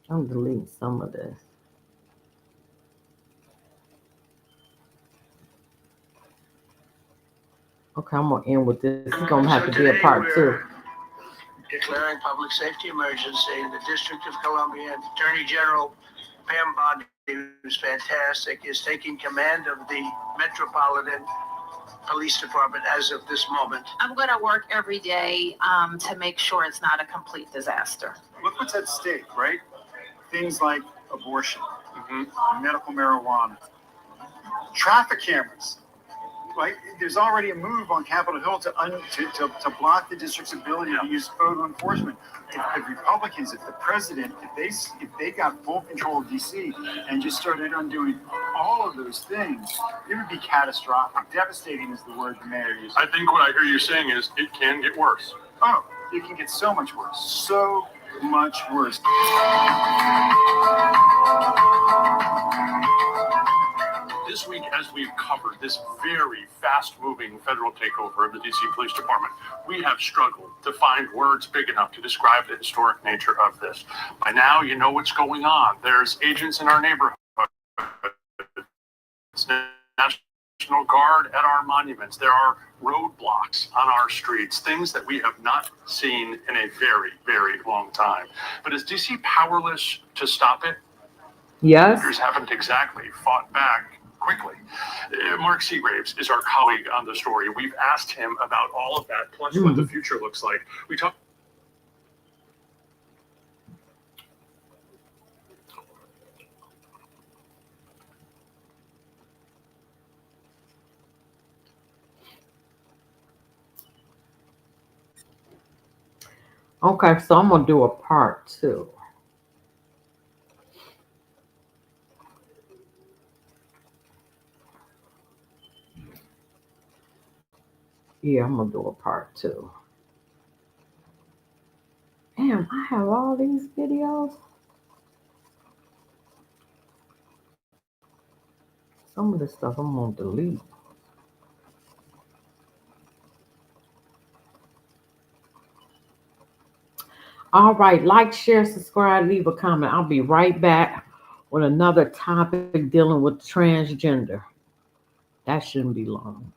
Speaker 1: I'm deleting some of this. Okay, I'm gonna end with this. It's gonna have to be a part 2.
Speaker 4: Declaring public safety emergency in the District of Columbia. Attorney General Pam Bondi, who's fantastic, is taking command of the Metropolitan Police Department as of this moment.
Speaker 16: I'm going to work every day to make sure it's not a complete disaster.
Speaker 8: Look what's at stake, right? Things like abortion, medical marijuana, traffic cameras. Like, there's already a move on Capitol Hill to block the district's ability to use photo enforcement. If Republicans, if the president, if they got full control of DC and just started undoing all of those things, it would be catastrophic. Devastating is the word the mayor used.
Speaker 11: I think what I hear you saying is it can get worse.
Speaker 8: Oh, it can get so much worse. So much worse.
Speaker 11: This week, as we've covered this very fast-moving federal takeover of the DC Police Department, we have struggled to find words big enough to describe the historic nature of this. By now, you know what's going on. There's agents in our neighborhood. It's National Guard at our monuments. There are roadblocks on our streets, things that we have not seen in a very, very long time. But is DC powerless to stop it?
Speaker 1: Yes.
Speaker 11: Leaders haven't exactly fought back quickly. Mark Seagraves is our colleague on the story. We've asked him about all of that, plus what the future looks like. We talked.
Speaker 1: Okay, so I'm gonna do a part 2. Yeah, I'm gonna do a part 2. Damn, I have all these videos. Some of this stuff I'm gonna delete. All right, like, share, subscribe, leave a comment. I'll be right back with another topic dealing with transgender. That shouldn't be long.